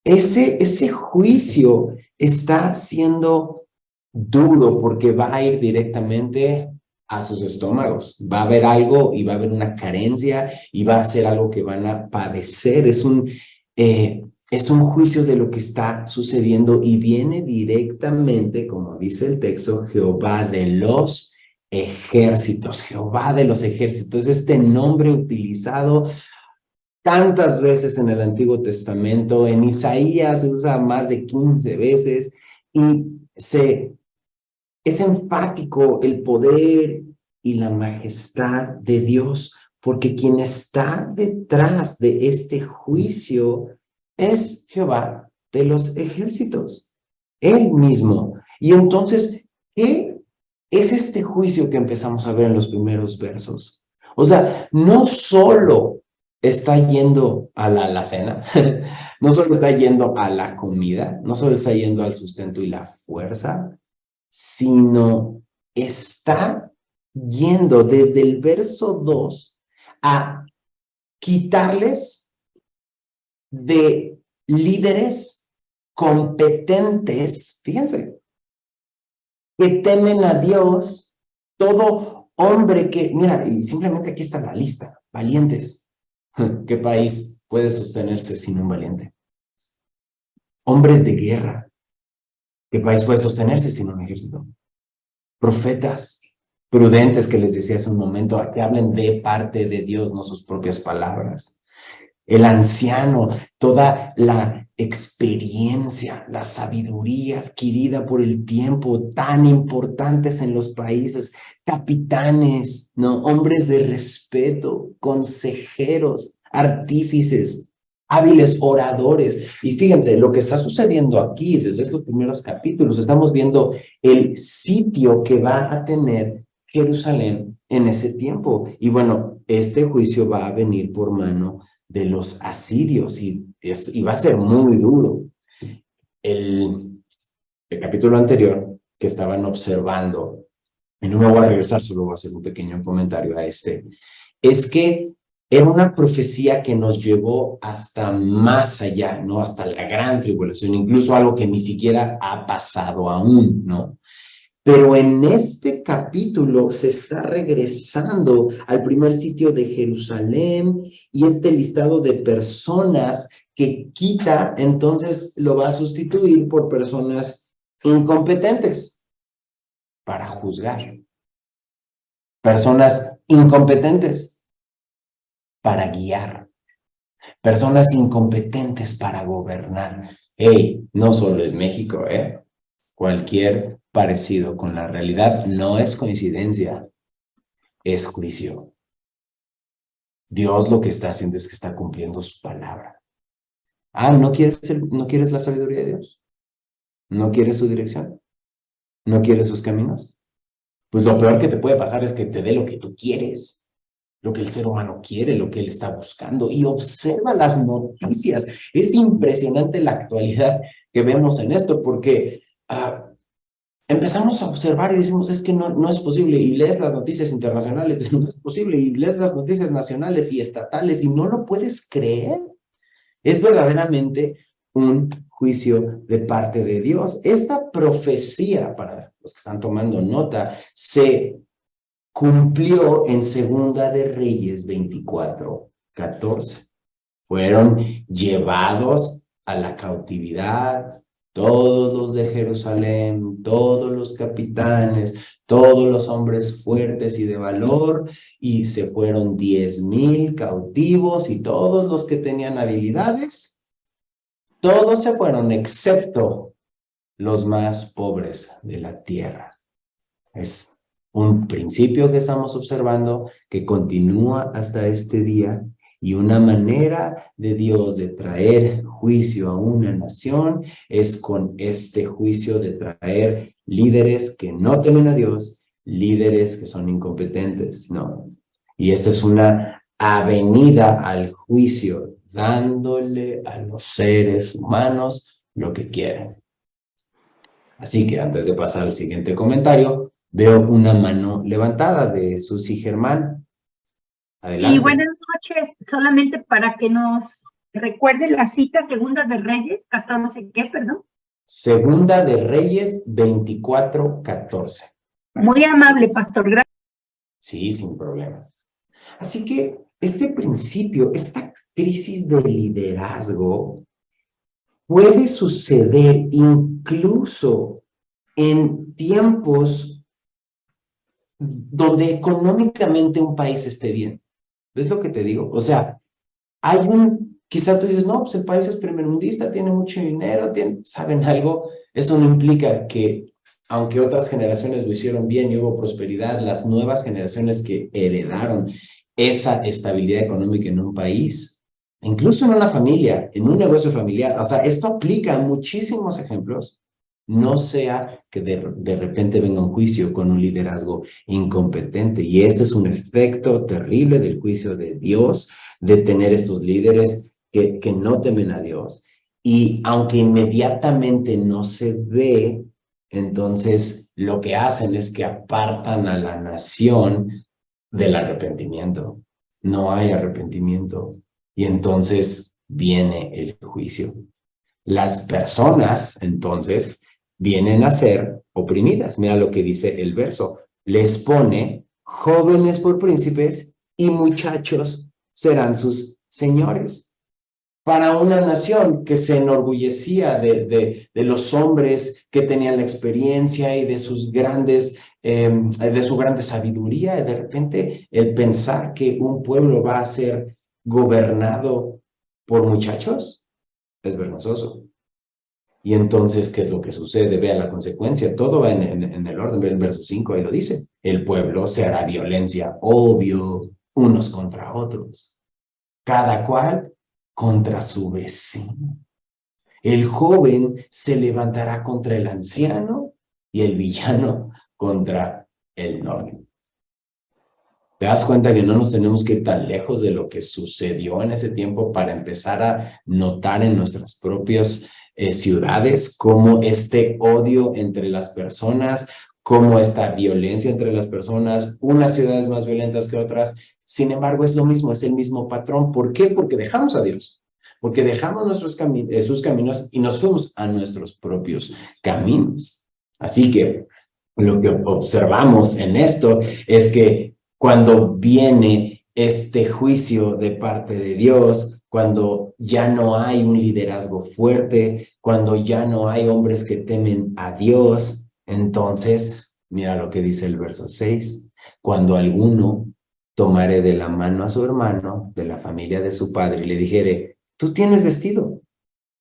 ese juicio está siendo duro porque va a ir directamente a sus estómagos. Va a haber algo y va a haber una carencia y va a ser algo que van a padecer. Es un juicio de lo que está sucediendo y viene directamente, como dice el texto, Jehová de los ejércitos. Jehová de los ejércitos, este nombre utilizado tantas veces en el Antiguo Testamento. En Isaías se usa más de 15 veces y es enfático el poder y la majestad de Dios, porque quien está detrás de este juicio es Jehová de los ejércitos, él mismo. Y entonces, ¿qué es este juicio que empezamos a ver en los primeros versos? O sea, no solo está yendo a la alacena, no solo está yendo a la comida, no solo está yendo al sustento y la fuerza, sino está yendo desde el verso 2 a quitarles de líderes competentes, fíjense, que temen a Dios, todo hombre que, mira, y simplemente aquí está la lista, valientes. ¿Qué país puede sostenerse sin un valiente? Hombres de guerra. ¿Qué país puede sostenerse sin un ejército? Profetas prudentes que les decía hace un momento, a que hablen de parte de Dios, no sus propias palabras. El anciano, toda la experiencia, la sabiduría adquirida por el tiempo, tan importantes en los países, capitanes, ¿no? Hombres de respeto, consejeros, artífices, hábiles oradores. Y fíjense, lo que está sucediendo aquí, desde estos primeros capítulos, estamos viendo el sitio que va a tener Jerusalén en ese tiempo. Y bueno, este juicio va a venir por mano de los asirios y va a ser muy duro. El capítulo anterior que estaban observando, y no me voy a regresar, solo voy a hacer un pequeño comentario a este, es que era una profecía que nos llevó hasta más allá, ¿no? Hasta la gran tribulación, incluso algo que ni siquiera ha pasado aún, ¿no? Pero en este capítulo se está regresando al primer sitio de Jerusalén y este listado de personas que quita, entonces lo va a sustituir por personas incompetentes para juzgar, personas incompetentes para guiar, personas incompetentes para gobernar. Hey, no solo es México, ¿eh? Cualquier parecido con la realidad no es coincidencia, es juicio. Dios lo que está haciendo es que está cumpliendo su palabra. Ah, ¿no quieres la sabiduría de Dios? ¿No quieres su dirección? ¿No quieres sus caminos? Pues lo peor que te puede pasar es que te dé lo que tú quieres, lo que el ser humano quiere, lo que él está buscando. Y observa las noticias. Es impresionante la actualidad que vemos en esto, porque empezamos a observar y decimos, es que no es posible, y lees las noticias internacionales, no es posible, y lees las noticias nacionales y estatales, y no lo puedes creer. Es verdaderamente un juicio de parte de Dios. Esta profecía, para los que están tomando nota, se cumplió en Segunda de Reyes 24:14. Fueron llevados a la cautividad todos los de Jerusalén, todos los capitanes, todos los hombres fuertes y de valor, y se fueron 10,000 cautivos, y todos los que tenían habilidades, todos se fueron, excepto los más pobres de la tierra. Es un principio que estamos observando que continúa hasta este día, y una manera de Dios de traer juicio a una nación es con este juicio de traer líderes que no temen a Dios, líderes que son incompetentes, ¿no? Y esta es una avenida al juicio, dándole a los seres humanos lo que quieren. Así que antes de pasar al siguiente comentario, veo una mano levantada de Susi Germán. Y Adelante. buenas noches, solamente para que nos Recuerde la cita, Segunda de Reyes, 14, ¿qué, perdón? Segunda de Reyes 24:14. Muy amable, pastor, gracias. Sí, sin problema. Así que este principio, esta crisis de liderazgo puede suceder incluso en tiempos donde económicamente un país esté bien. ¿Ves lo que te digo? O sea, quizá tú dices, no, pues el país es primermundista, tiene mucho dinero, ¿saben algo? Eso no implica que, aunque otras generaciones lo hicieron bien y hubo prosperidad, las nuevas generaciones que heredaron esa estabilidad económica en un país, incluso en una familia, en un negocio familiar, o sea, esto aplica a muchísimos ejemplos. No sea que de repente venga un juicio con un liderazgo incompetente. Y este es un efecto terrible del juicio de Dios, de tener estos líderes que no temen a Dios. Y aunque inmediatamente no se ve, entonces lo que hacen es que apartan a la nación del arrepentimiento. No hay arrepentimiento. Y entonces viene el juicio. Las personas, entonces, vienen a ser oprimidas. Mira lo que dice el verso. Les pone jóvenes por príncipes y muchachos serán sus señores. Para una nación que se enorgullecía de los hombres que tenían la experiencia y de de su grande sabiduría, de repente el pensar que un pueblo va a ser gobernado por muchachos es vergonzoso. Y entonces, ¿qué es lo que sucede? Vea la consecuencia. Todo va en el orden. Ve el verso 5, ahí lo dice. El pueblo se hará violencia, obvio, unos contra otros. Cada cual contra su vecino. El joven se levantará contra el anciano y el villano contra el noble. ¿Te das cuenta que no nos tenemos que ir tan lejos de lo que sucedió en ese tiempo para empezar a notar en nuestras propias ciudades cómo este odio entre las personas, cómo esta violencia entre las personas, unas ciudades más violentas que otras? Sin embargo, es lo mismo, es el mismo patrón. ¿Por qué? Porque dejamos a Dios, porque dejamos sus caminos y nos fuimos a nuestros propios caminos. Así que lo que observamos en esto es que cuando viene este juicio de parte de Dios, cuando ya no hay un liderazgo fuerte, cuando ya no hay hombres que temen a Dios, entonces, mira lo que dice el verso 6, cuando alguno tomare de la mano a su hermano, de la familia de su padre, y le dijere, tú tienes vestido,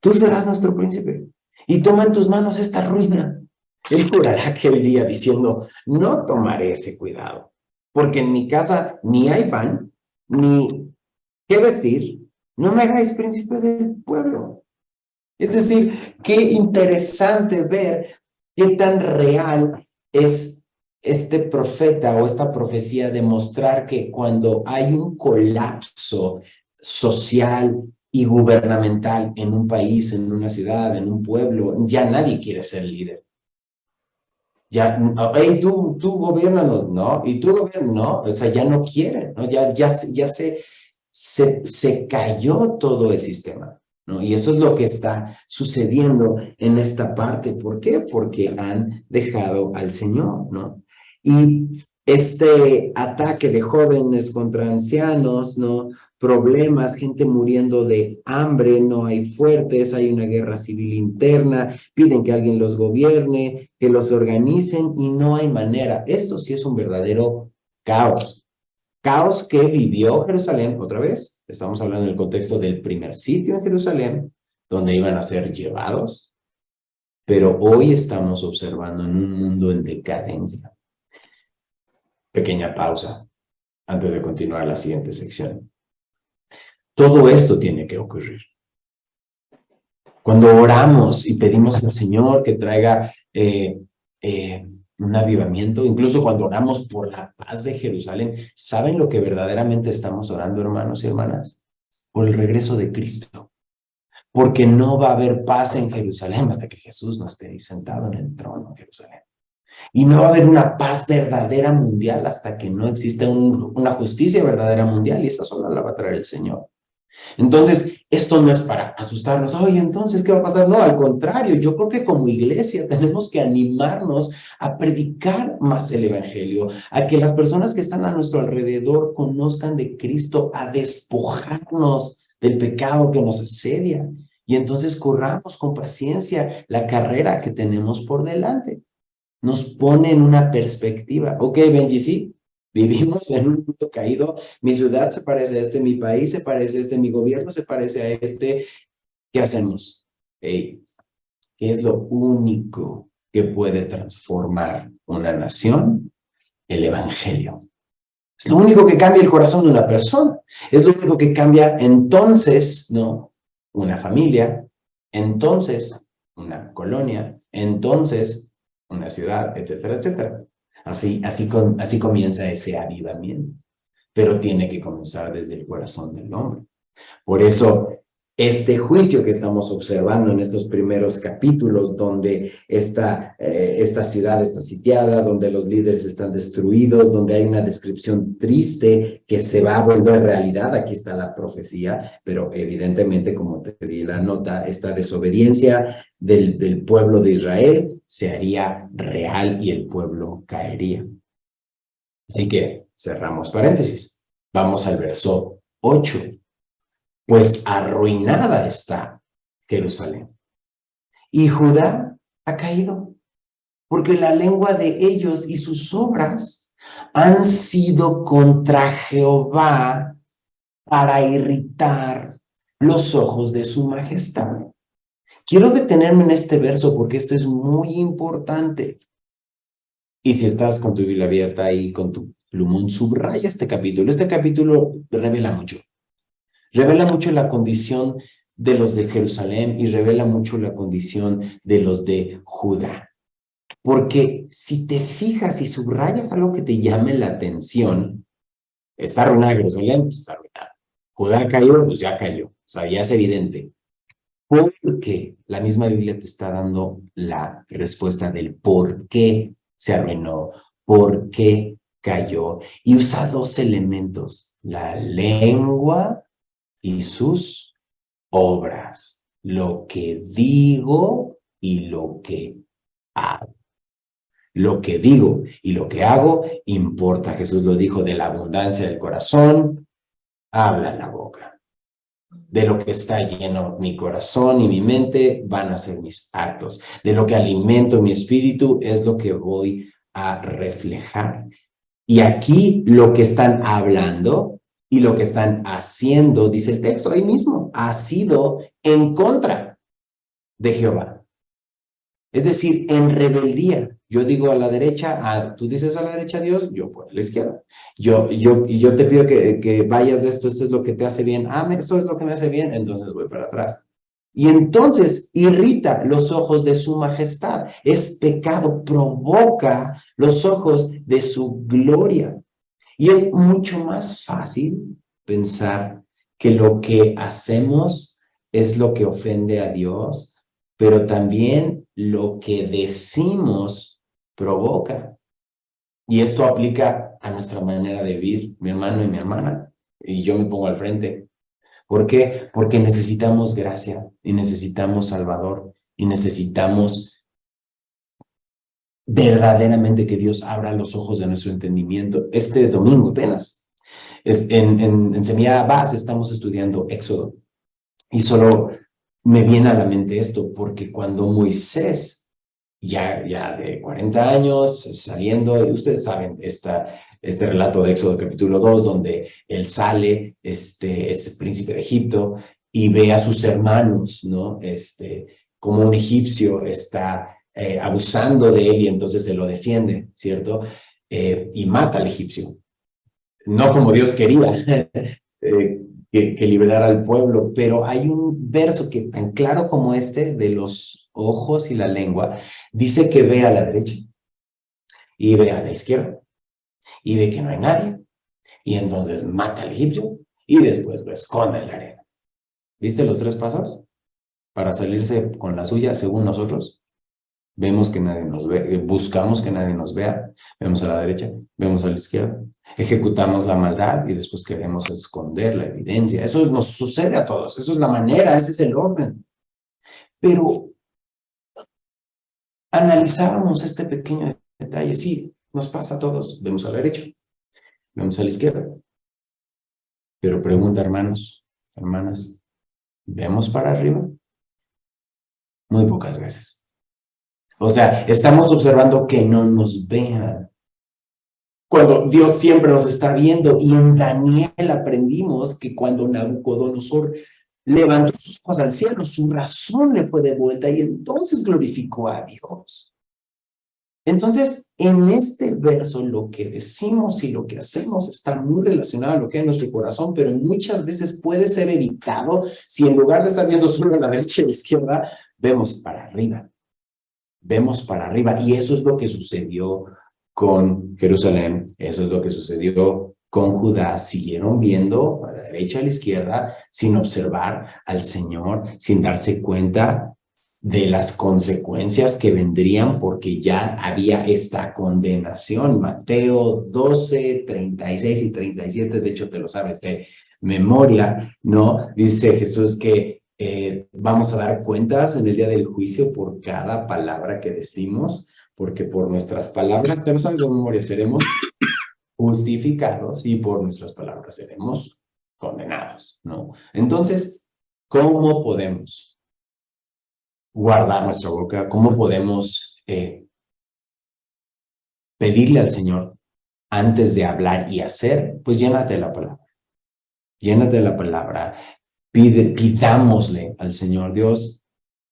tú serás nuestro príncipe, y toma en tus manos esta ruina. Él jurará aquel día diciendo, no tomaré ese cuidado, porque en mi casa ni hay pan, ni qué vestir, no me hagáis príncipe del pueblo. Es decir, qué interesante ver qué tan real es este profeta o esta profecía de mostrar que cuando hay un colapso social y gubernamental en un país, en una ciudad, en un pueblo, ya nadie quiere ser líder. Ya, hey, tú gobiernanos, ¿no? Y tú gobiernas, ¿no? O sea, ya no quieren, ¿no? Ya se cayó todo el sistema, ¿no? Y eso es lo que está sucediendo en esta parte. ¿Por qué? Porque han dejado al Señor, ¿no? Y este ataque de jóvenes contra ancianos, ¿no? Problemas, gente muriendo de hambre, no hay fuertes, hay una guerra civil interna, piden que alguien los gobierne, que los organicen y no hay manera. Esto sí es un verdadero caos. Caos que vivió Jerusalén, otra vez, estamos hablando en el contexto del primer sitio en Jerusalén, donde iban a ser llevados, pero hoy estamos observando en un mundo en decadencia. Pequeña pausa antes de continuar la siguiente sección. Todo esto tiene que ocurrir. Cuando oramos y pedimos al Señor que traiga un avivamiento, incluso cuando oramos por la paz de Jerusalén, ¿saben lo que verdaderamente estamos orando, hermanos y hermanas? Por el regreso de Cristo. Porque no va a haber paz en Jerusalén hasta que Jesús no esté ahí sentado en el trono de Jerusalén. Y no va a haber una paz verdadera mundial hasta que no exista una justicia verdadera mundial, y esa solo la va a traer el Señor. Entonces, esto no es para asustarnos. Oye, entonces, ¿qué va a pasar? No, al contrario, yo creo que como iglesia tenemos que animarnos a predicar más el evangelio, a que las personas que están a nuestro alrededor conozcan de Cristo, a despojarnos del pecado que nos asedia. Y entonces corramos con paciencia la carrera que tenemos por delante. Nos pone en una perspectiva. Ok, Benji, sí, vivimos en un mundo caído, mi ciudad se parece a este, mi país se parece a este, mi gobierno se parece a este. ¿Qué hacemos? Hey, ¿qué es lo único que puede transformar una nación? El evangelio. Es lo único que cambia el corazón de una persona. Es lo único que cambia entonces, ¿no? Una familia, entonces una colonia, entonces una ciudad, etcétera, etcétera. Así comienza ese avivamiento, pero tiene que comenzar desde el corazón del hombre. Por eso, este juicio que estamos observando en estos primeros capítulos, donde esta ciudad está sitiada, donde los líderes están destruidos, donde hay una descripción triste que se va a volver realidad, aquí está la profecía, pero evidentemente, como te di la nota, esta desobediencia del pueblo de Israel se haría real y el pueblo caería. Así que cerramos paréntesis. Vamos al verso 8. Pues arruinada está Jerusalén. Y Judá ha caído, porque la lengua de ellos y sus obras han sido contra Jehová para irritar los ojos de su majestad. Quiero detenerme en este verso porque esto es muy importante. Y si estás con tu Biblia abierta y con tu plumón, subraya este capítulo. Este capítulo revela mucho. Revela mucho la condición de los de Jerusalén y revela mucho la condición de los de Judá. Porque si te fijas y subrayas algo que te llame la atención, está arruinada Jerusalén, pues está arruinada. Judá ha caído, pues ya cayó. O sea, ya es evidente. Porque la misma Biblia te está dando la respuesta del por qué se arruinó, por qué cayó. Y usa dos elementos, la lengua y sus obras, lo que digo y lo que hago. Lo que digo y lo que hago importa. Jesús lo dijo, de la abundancia del corazón, habla la boca. De lo que está lleno mi corazón y mi mente van a ser mis actos. De lo que alimento mi espíritu es lo que voy a reflejar. Y aquí lo que están hablando y lo que están haciendo, dice el texto ahí mismo, ha sido en contra de Jehová. Es decir, en rebeldía. Yo digo a la derecha, tú dices a la derecha Dios, yo por la izquierda. Yo te pido que vayas de esto es lo que te hace bien. Esto es lo que me hace bien, entonces voy para atrás. Y entonces irrita los ojos de su majestad. Es pecado, provoca los ojos de su gloria. Y es mucho más fácil pensar que lo que hacemos es lo que ofende a Dios, pero también lo que decimos provoca. Y esto aplica a nuestra manera de vivir, mi hermano y mi hermana, y yo me pongo al frente. ¿Por qué? Porque necesitamos gracia y necesitamos Salvador y necesitamos verdaderamente que Dios abra los ojos de nuestro entendimiento. Este domingo apenas, en Semilla Base estamos estudiando Éxodo y solo me viene a la mente esto, porque cuando Moisés, ya de 40 años, saliendo, y ustedes saben este relato de Éxodo capítulo 2, donde él sale, es príncipe de Egipto, y ve a sus hermanos, ¿no? Como un egipcio está abusando de él y entonces se lo defiende, ¿cierto? Y mata al egipcio. No como Dios quería, que liberara al pueblo, pero hay un verso que tan claro como este, de los ojos y la lengua, dice que ve a la derecha y ve a la izquierda y ve que no hay nadie y entonces mata al egipcio y después lo esconde en la arena. ¿Viste los 3 pasos para salirse con la suya según nosotros? Vemos que nadie nos ve, buscamos que nadie nos vea, vemos a la derecha, vemos a la izquierda, ejecutamos la maldad y después queremos esconder la evidencia. Eso nos sucede a todos, eso es la manera, ese es el orden. Pero analizábamos este pequeño detalle, sí, nos pasa a todos, vemos a la derecha, vemos a la izquierda. Pero pregunta, hermanos, hermanas, ¿vemos para arriba? Muy pocas veces. O sea, estamos observando que no nos vean. Cuando Dios siempre nos está viendo. Y en Daniel aprendimos que cuando Nabucodonosor levantó sus ojos al cielo, su razón le fue de vuelta y entonces glorificó a Dios. Entonces, en este verso, lo que decimos y lo que hacemos está muy relacionado a lo que hay en nuestro corazón, pero muchas veces puede ser evitado si en lugar de estar viendo solo a la derecha y a la izquierda, vemos para arriba. Vemos para arriba. Y eso es lo que sucedió con Jerusalén. Eso es lo que sucedió con Judá. Siguieron viendo a la derecha y a la izquierda sin observar al Señor, sin darse cuenta de las consecuencias que vendrían porque ya había esta condenación. Mateo 12, 36 y 37, de hecho te lo sabes de memoria, ¿no? Dice Jesús que vamos a dar cuentas en el día del juicio por cada palabra que decimos, porque por nuestras palabras, te lo sabes de memoria, seremos justificados y por nuestras palabras seremos condenados, ¿no? Entonces, ¿cómo podemos guardar nuestra boca? ¿Cómo podemos pedirle al Señor antes de hablar y hacer? Pues llénate de la palabra. Llénate de la palabra. Pidámosle al Señor, Dios,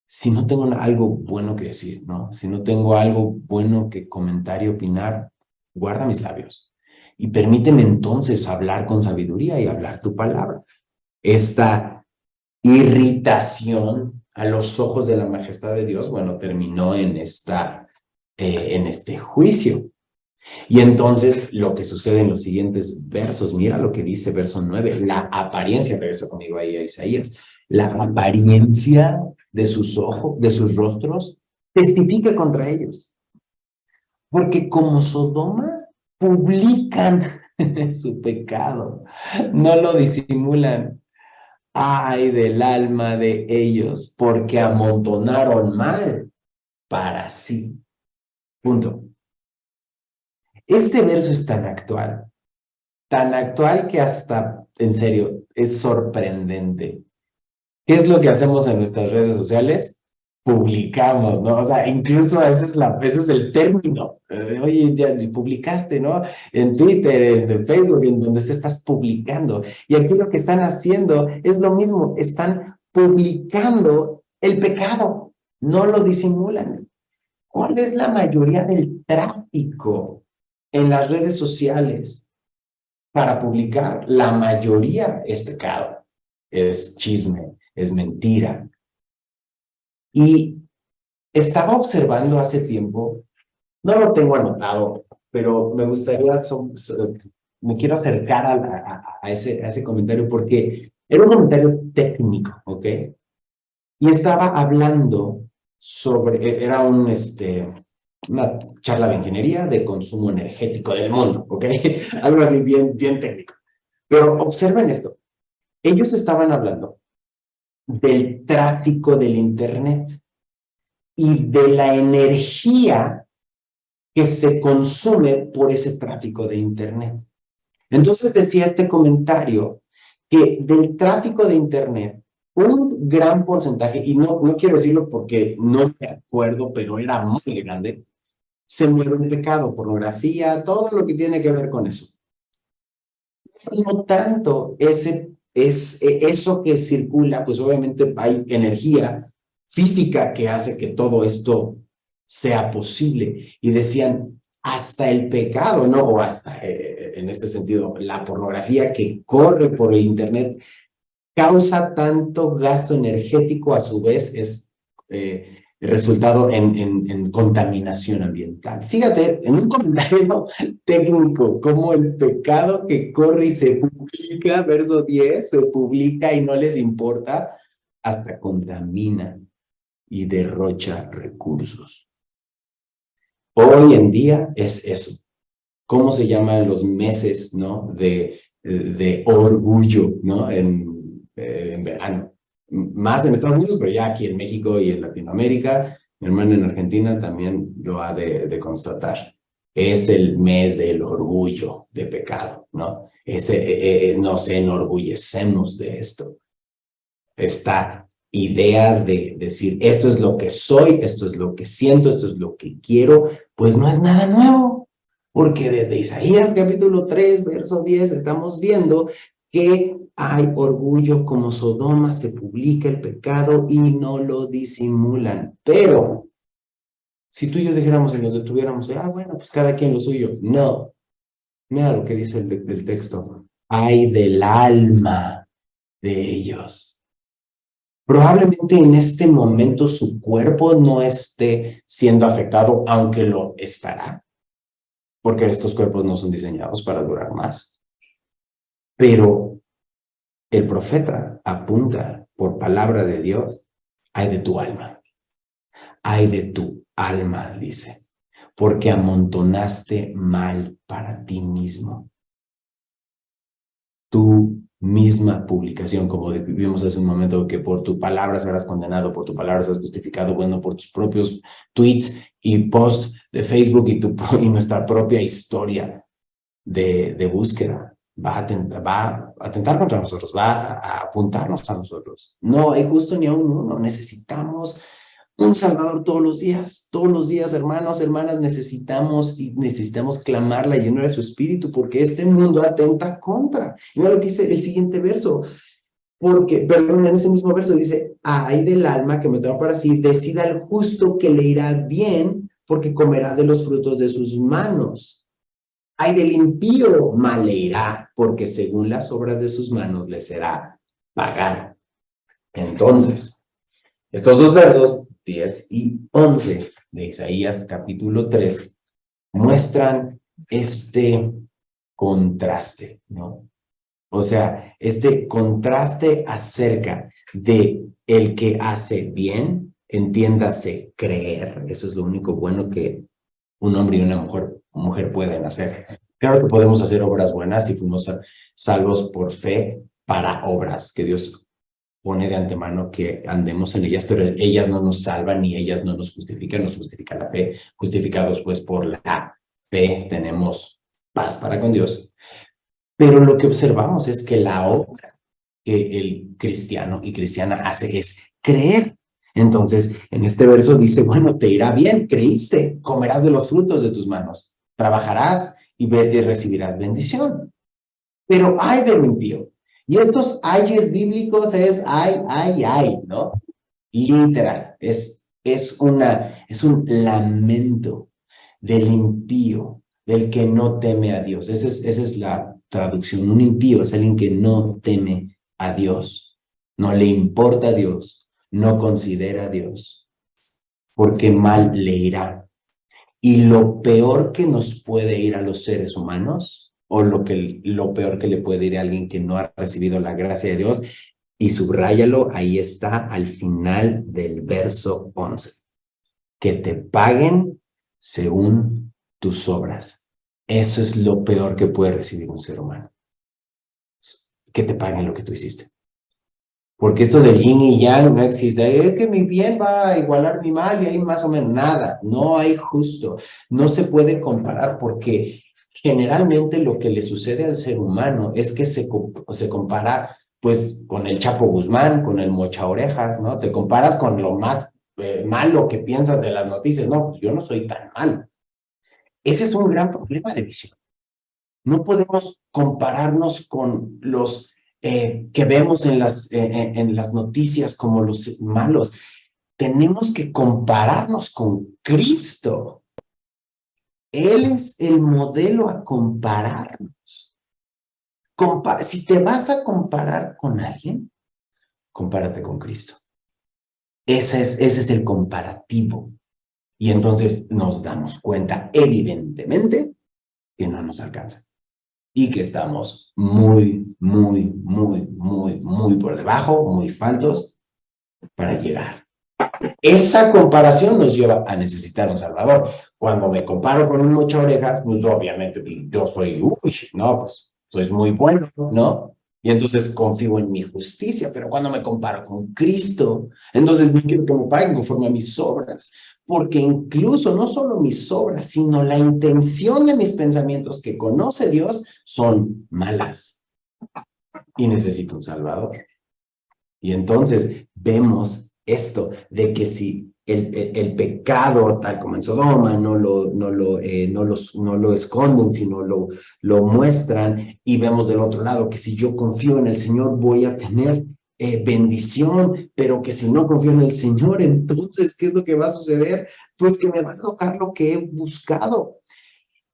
si no tengo algo bueno que decir, ¿no? Si no tengo algo bueno que comentar y opinar, guarda mis labios. Y permíteme entonces hablar con sabiduría y hablar tu palabra. Esta irritación a los ojos de la majestad de Dios, bueno, terminó en este juicio. Y entonces lo que sucede en los siguientes versos, mira lo que dice verso 9, la apariencia, regresa conmigo ahí a Isaías, la apariencia de sus ojos, de sus rostros, testifica contra ellos. Porque como Sodoma, publican su pecado, no lo disimulan. Ay del alma de ellos, porque amontonaron mal para sí. Punto. Este verso es tan actual que hasta, en serio, es sorprendente. ¿Qué es lo que hacemos en nuestras redes sociales? Publicamos, ¿no? O sea, incluso ese es el término. Oye, ya publicaste, ¿no? En Twitter, en Facebook, en donde se estás publicando. Y aquí lo que están haciendo es lo mismo. Están publicando el pecado. No lo disimulan. ¿Cuál es la mayoría del tráfico en las redes sociales para publicar? La mayoría es pecado, es chisme, es mentira. Y estaba observando hace tiempo, no lo tengo anotado, pero me gustaría, me quiero acercar a ese comentario porque era un comentario técnico, ¿ok? Y estaba hablando sobre, era una charla de ingeniería de consumo energético del mundo, ¿ok? Algo así bien técnico. Pero observen esto. Ellos estaban hablando del tráfico del Internet y de la energía que se consume por ese tráfico de Internet. Entonces decía este comentario que del tráfico de Internet, un gran porcentaje, y no quiero decirlo porque no me acuerdo, pero era muy grande, se mueve en pecado, pornografía, todo lo que tiene que ver con eso. No tanto eso que circula, pues obviamente hay energía física que hace que todo esto sea posible. Y decían, hasta el pecado, ¿no? O hasta, en este sentido, la pornografía que corre por el Internet causa tanto gasto energético, a su vez es resultado en contaminación ambiental. Fíjate, en un comentario técnico, como el pecado que corre y se publica, verso 10, se publica y no les importa, hasta contamina y derrocha recursos. Hoy en día es eso. ¿Cómo se llaman los meses, ¿no? De orgullo, ¿no? En verano. Más en Estados Unidos, pero ya aquí en México y en Latinoamérica, mi hermano en Argentina también lo ha de constatar. Es el mes del orgullo de pecado, ¿no? Nos enorgullecemos de esto. Esta idea de decir, esto es lo que soy, esto es lo que siento, esto es lo que quiero, pues no es nada nuevo. Porque desde Isaías capítulo 3, verso 10, estamos viendo que hay orgullo como Sodoma, se publica el pecado y no lo disimulan. Pero si tú y yo dijéramos y nos detuviéramos, bueno, pues cada quien lo suyo. No, mira lo que dice el texto. Ay del alma de ellos. Probablemente en este momento su cuerpo no esté siendo afectado, aunque lo estará, porque estos cuerpos no son diseñados para durar más. Pero el profeta apunta por palabra de Dios, ay de tu alma, ay de tu alma, dice, porque amontonaste mal para ti mismo. Tu misma publicación, como vimos hace un momento, que por tu palabra serás condenado, por tu palabra serás justificado, bueno, por tus propios tweets y posts de Facebook y nuestra propia historia de búsqueda va a atentar contra nosotros, va a apuntarnos a nosotros. No hay justo ni a uno, necesitamos un Salvador todos los días, hermanos, hermanas, necesitamos clamar la llenura de su espíritu, porque este mundo atenta contra. Y mira lo que dice el siguiente verso, perdón, en ese mismo verso dice, ay del alma que me toma para sí, decida el justo que le irá bien, porque comerá de los frutos de sus manos. Ay del impío, mal le irá, porque según las obras de sus manos le será pagado. Entonces, estos dos versos, 10 y 11 de Isaías capítulo 3, muestran este contraste, ¿no? O sea, este contraste acerca de el que hace bien, entiéndase creer, eso es lo único bueno que un hombre y una mujer pueden hacer. Claro que podemos hacer obras buenas si fuimos salvos por fe para obras que Dios pone de antemano que andemos en ellas, pero ellas no nos salvan ni ellas no nos nos justifica la fe. Justificados pues por la fe tenemos paz para con Dios. Pero lo que observamos es que la obra que el cristiano y cristiana hace es creer. Entonces, en este verso dice, bueno, te irá bien, creíste, comerás de los frutos de tus manos, trabajarás y recibirás bendición. Pero ay del impío. Y estos ayes bíblicos es ay, ¿no? Literal, es un lamento del impío, del que no teme a Dios. Esa es la traducción. Un impío es alguien que no teme a Dios, no le importa a Dios, no considera a Dios, porque mal le irá. Y lo peor que nos puede ir a los seres humanos, o lo peor que le puede ir a alguien que no ha recibido la gracia de Dios, y subráyalo, ahí está al final del verso 11. Que te paguen según tus obras. Eso es lo peor que puede recibir un ser humano. Que te paguen lo que tú hiciste. Porque esto del yin y yang no existe. Es que mi bien va a igualar mi mal y hay más o menos nada. No hay justo. No se puede comparar porque generalmente lo que le sucede al ser humano es que se compara pues con el Chapo Guzmán, con el Mocha Orejas, ¿no? Te comparas con lo más malo que piensas de las noticias. No, pues yo no soy tan malo. Ese es un gran problema de visión. No podemos compararnos con los que vemos en las noticias como los malos. Tenemos que compararnos con Cristo. Él es el modelo a compararnos. Si te vas a comparar con alguien, compárate con Cristo. Ese es el comparativo. Y entonces nos damos cuenta, evidentemente, que no nos alcanza. Y que estamos muy por debajo, muy faltos para llegar. Esa comparación nos lleva a necesitar un Salvador. Cuando me comparo con un mocho orejas, pues obviamente yo soy, no, pues soy muy bueno, ¿no? Y entonces confío en mi justicia, pero cuando me comparo con Cristo, entonces no quiero que me paguen conforme a mis obras, porque incluso no solo mis obras, sino la intención de mis pensamientos que conoce Dios son malas y necesito un Salvador. Y entonces vemos esto de que si el pecado, tal como en Sodoma, no lo esconden, sino lo muestran, y vemos del otro lado que si yo confío en el Señor voy a tener bendición, pero que si no confío en el Señor, entonces, ¿qué es lo que va a suceder? Pues que me va a tocar lo que he buscado.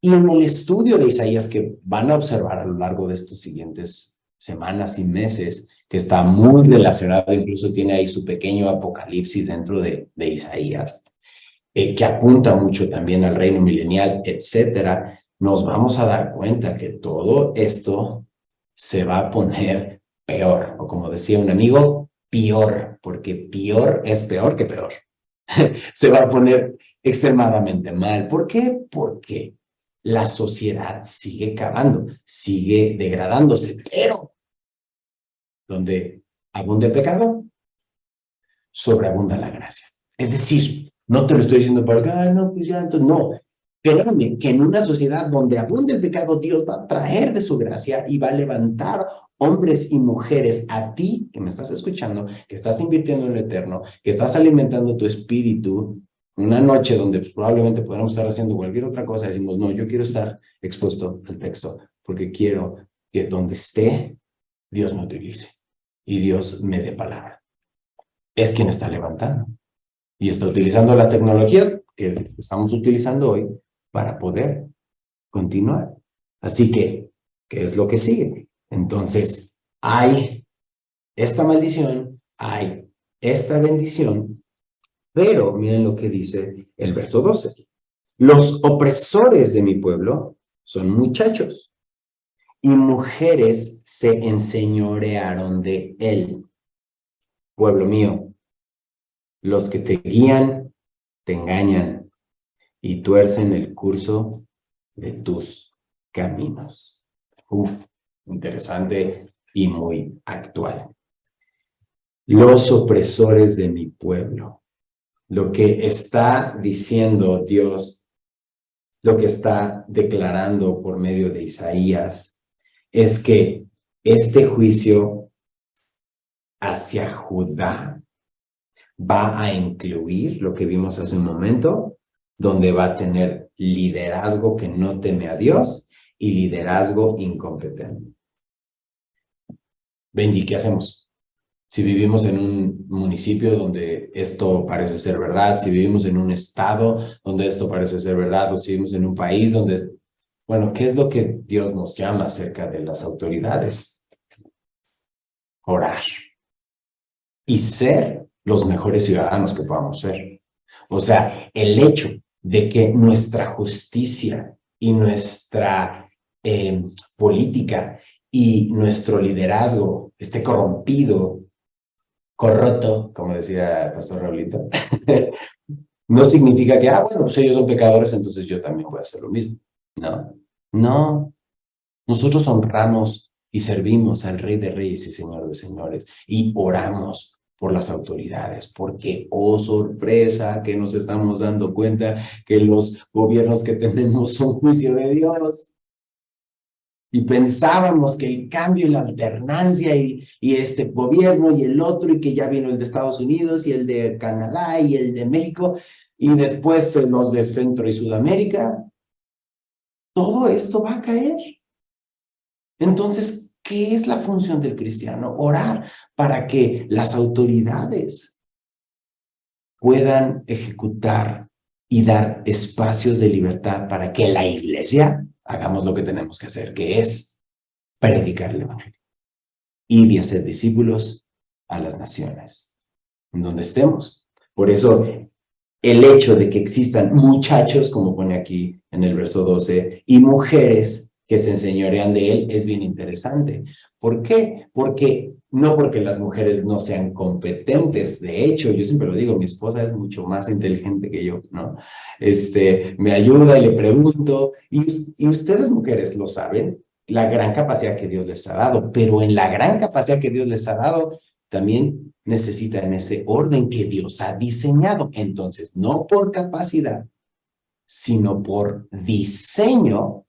Y en el estudio de Isaías que van a observar a lo largo de estas siguientes semanas y meses, que está muy relacionado, incluso tiene ahí su pequeño apocalipsis dentro de Isaías, que apunta mucho también al reino milenial, etcétera, nos vamos a dar cuenta que todo esto se va a poner peor, o como decía un amigo, peor, porque peor es peor que peor. Se va a poner extremadamente mal. ¿Por qué? Porque la sociedad sigue cavando, sigue degradándose, pero donde abunda el pecado, sobreabunda la gracia. Es decir, no te lo estoy diciendo para que, no, pues ya, entonces, no. Créanme que en una sociedad donde abunde el pecado, Dios va a traer de su gracia y va a levantar hombres y mujeres a ti, que me estás escuchando, que estás invirtiendo en lo eterno, que estás alimentando tu espíritu, una noche donde pues, probablemente podamos estar haciendo cualquier otra cosa, decimos, no, yo quiero estar expuesto al texto, porque quiero que donde esté, Dios me utilice y Dios me dé palabra. Es quien está levantando y está utilizando las tecnologías que estamos utilizando hoy para poder continuar. Así que, ¿qué es lo que sigue? Entonces, hay esta maldición, hay esta bendición, pero miren lo que dice el verso 12. Los opresores de mi pueblo son muchachos y mujeres se enseñorearon de él. Pueblo mío, los que te guían, te engañan y tuercen el curso de tus caminos. Uf, interesante y muy actual. Los opresores de mi pueblo. Lo que está diciendo Dios, lo que está declarando por medio de Isaías, es que este juicio hacia Judá va a incluir lo que vimos hace un momento, donde va a tener liderazgo que no teme a Dios y liderazgo incompetente. Benji, ¿qué hacemos? Si vivimos en un municipio donde esto parece ser verdad, si vivimos en un estado donde esto parece ser verdad, o si vivimos en un país donde... Bueno, ¿qué es lo que Dios nos llama acerca de las autoridades? Orar. Y ser los mejores ciudadanos que podamos ser. O sea, el hecho de que nuestra justicia y nuestra política y nuestro liderazgo esté corrompido, corrupto, como decía el pastor Raulito, no significa que, bueno, pues ellos son pecadores, entonces yo también voy a hacer lo mismo. No, no. Nosotros honramos y servimos al Rey de Reyes y Señor de Señores y oramos por las autoridades, porque, oh sorpresa, que nos estamos dando cuenta que los gobiernos que tenemos son juicio de Dios. Y pensábamos que el cambio y la alternancia y este gobierno y el otro, y que ya vino el de Estados Unidos y el de Canadá y el de México, y después los de Centro y Sudamérica, todo esto va a caer. Entonces, ¿qué es la función del cristiano? Orar para que las autoridades puedan ejecutar y dar espacios de libertad para que la iglesia hagamos lo que tenemos que hacer, que es predicar el evangelio y de hacer discípulos a las naciones, en donde estemos. Por eso, el hecho de que existan muchachos, como pone aquí en el verso 12, y mujeres que se enseñorean de él es bien interesante. ¿Por qué? Porque no porque las mujeres no sean competentes, de hecho, yo siempre lo digo, mi esposa es mucho más inteligente que yo, ¿no? Me ayuda y le pregunto, y ustedes mujeres lo saben, la gran capacidad que Dios les ha dado, pero en la gran capacidad que Dios les ha dado, también necesitan ese orden que Dios ha diseñado. Entonces, no por capacidad, sino por diseño,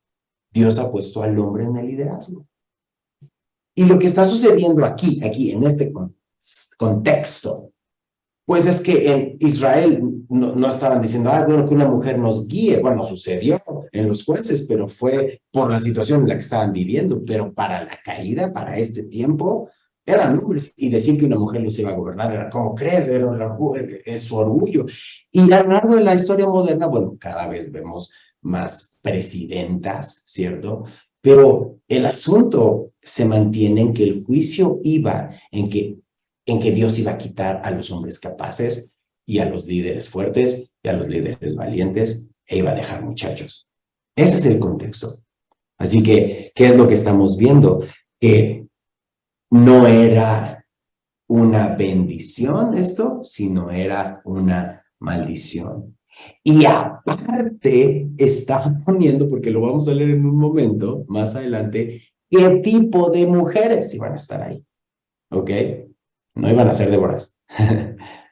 Dios ha puesto al hombre en el liderazgo. Y lo que está sucediendo aquí en este contexto, pues es que en Israel no estaban diciendo, bueno, que una mujer nos guíe. Bueno, sucedió en los jueces, pero fue por la situación en la que estaban viviendo. Pero para la caída, para este tiempo, eran hombres. Y decir que una mujer los iba a gobernar era, ¿cómo crees? Es su orgullo. Y a lo largo de la historia moderna, bueno, cada vez vemos más presidentas, ¿cierto? Pero el asunto se mantiene en que el juicio iba en que Dios iba a quitar a los hombres capaces y a los líderes fuertes y a los líderes valientes e iba a dejar muchachos. Ese es el contexto. Así que, ¿qué es lo que estamos viendo? Que no era una bendición esto, sino era una maldición. Y aparte está poniendo, porque lo vamos a leer en un momento más adelante, qué tipo de mujeres iban a estar ahí. ¿Ok? No iban a ser Déboras.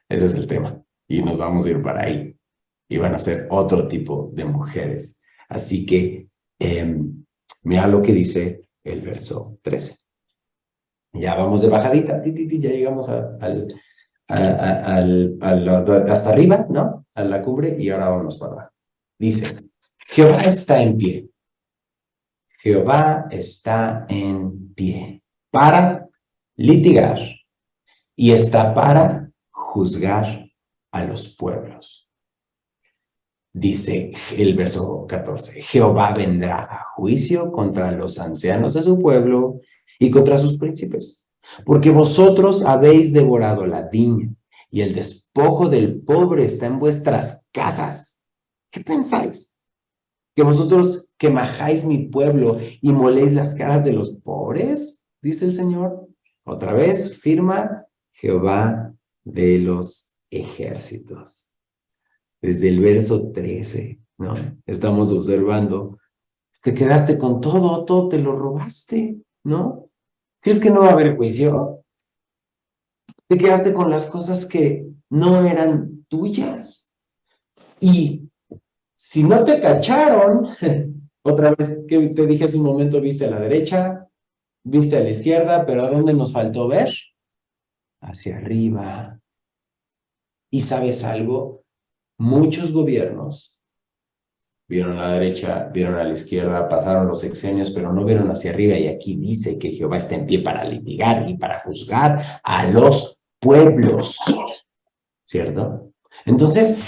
Ese es el tema. Y nos vamos a ir para ahí. Iban a ser otro tipo de mujeres. Así que, mira lo que dice el verso 13. Ya vamos de bajadita, ya llegamos hasta arriba, ¿no? A la cumbre y ahora vamos para abajo. Dice, Jehová está en pie. Jehová está en pie para litigar y está para juzgar a los pueblos. Dice el verso 14, Jehová vendrá a juicio contra los ancianos de su pueblo y contra sus príncipes, porque vosotros habéis devorado la viña y el despojo del pobre está en vuestras casas. ¿Qué pensáis? ¿Que vosotros quemajáis mi pueblo y moléis las caras de los pobres? Dice el Señor. Otra vez, firma Jehová de los ejércitos. Desde el verso 13, ¿no? Estamos observando, te quedaste con todo te lo robaste, ¿no? ¿Crees que no va a haber juicio? Te quedaste con las cosas que no eran tuyas. Y si no te cacharon, otra vez que te dije hace un momento, viste a la derecha, viste a la izquierda, pero ¿a dónde nos faltó ver? Hacia arriba. ¿Y sabes algo? Muchos gobiernos vieron a la derecha, vieron a la izquierda, pasaron los sexenios, pero no vieron hacia arriba. Y aquí dice que Jehová está en pie para litigar y para juzgar a los pueblos, ¿cierto? Entonces,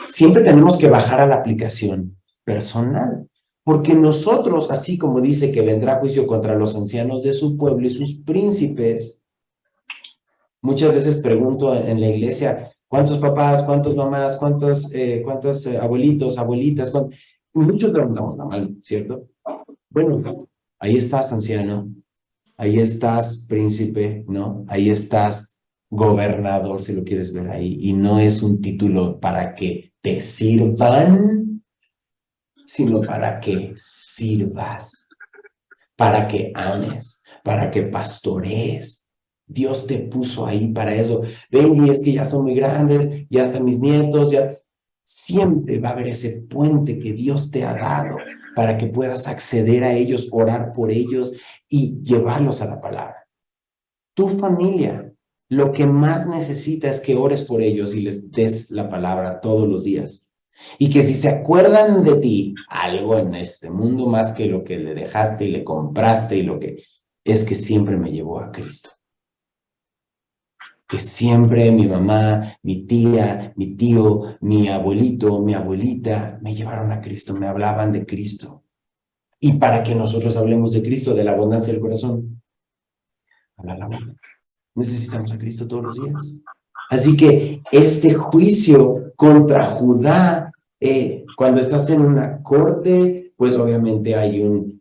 siempre tenemos que bajar a la aplicación personal, porque nosotros, así como dice que vendrá juicio contra los ancianos de su pueblo y sus príncipes, muchas veces pregunto en la iglesia, ¿cuántos papás, cuántos mamás, cuántos abuelitos, abuelitas? Muchos levantamos la mano, ¿cierto? Bueno, ahí estás, anciano, ahí estás, príncipe, ¿no? Ahí estás, gobernador, si lo quieres ver ahí, y no es un título para que te sirvan, sino para que sirvas, para que ames, para que pastorees. Dios te puso ahí para eso. Ven, y es que ya son muy grandes, ya están mis nietos, ya. Siempre va a haber ese puente que Dios te ha dado para que puedas acceder a ellos, orar por ellos y llevarlos a la palabra. Tu familia, lo que más necesita es que ores por ellos y les des la palabra todos los días. Y que si se acuerdan de ti, algo en este mundo más que lo que le dejaste y le compraste y lo que es que siempre me llevó a Cristo. Que siempre mi mamá, mi tía, mi tío, mi abuelito, mi abuelita me llevaron a Cristo, me hablaban de Cristo. Y para que nosotros hablemos de Cristo, de la abundancia del corazón, habla la boca. Necesitamos a Cristo todos los días. Así que este juicio contra Judá, cuando estás en una corte, pues obviamente hay un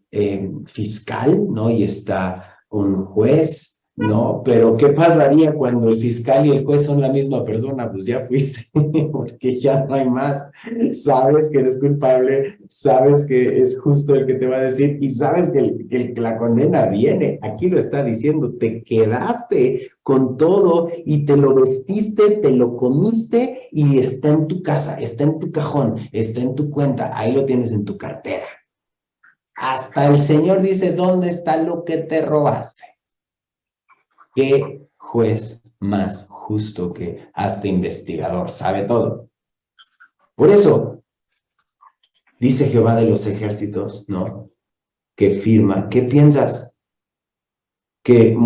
fiscal, ¿no? Y está un juez, No, pero ¿qué pasaría cuando el fiscal y el juez son la misma persona? Pues ya fuiste, porque ya no hay más. Sabes que eres culpable, sabes que es justo el que te va a decir y sabes que la condena viene. Aquí lo está diciendo, te quedaste con todo y te lo vestiste, te lo comiste y está en tu casa, está en tu cajón, está en tu cuenta, ahí lo tienes en tu cartera. Hasta el Señor dice, ¿dónde está lo que te robaste? ¿Qué juez más justo que hasta investigador sabe todo? Por eso, dice Jehová de los ejércitos, ¿no? Que firma, ¿qué piensas? ¿Que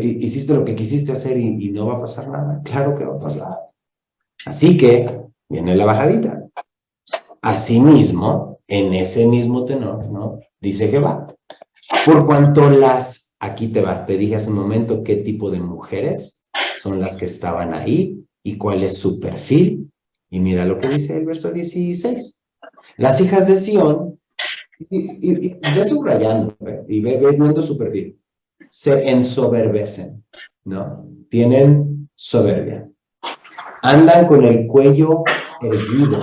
hiciste lo que quisiste hacer y no va a pasar nada? Claro que va a pasar. Así que viene la bajadita. Asimismo, en ese mismo tenor, ¿no? Dice Jehová, por cuanto aquí te va, te dije hace un momento qué tipo de mujeres son las que estaban ahí y cuál es su perfil. Y mira lo que dice el verso 16. Las hijas de Sión, y ve subrayando, y ve viendo su perfil, se ensoberbecen, ¿no? Tienen soberbia. Andan con el cuello erguido.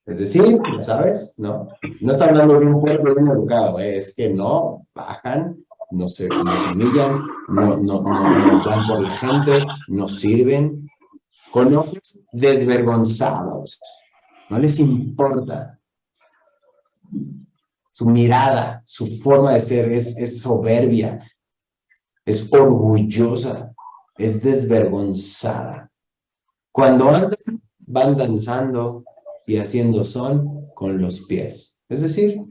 Es decir, ya sabes, ¿no? No está hablando de un pueblo bien educado, es que no bajan, no se humillan, no dan por la gente, no sirven, con ojos desvergonzados, no les importa. Su mirada, su forma de ser es soberbia, es orgullosa, es desvergonzada. Cuando andan, van danzando y haciendo son con los pies. Es decir,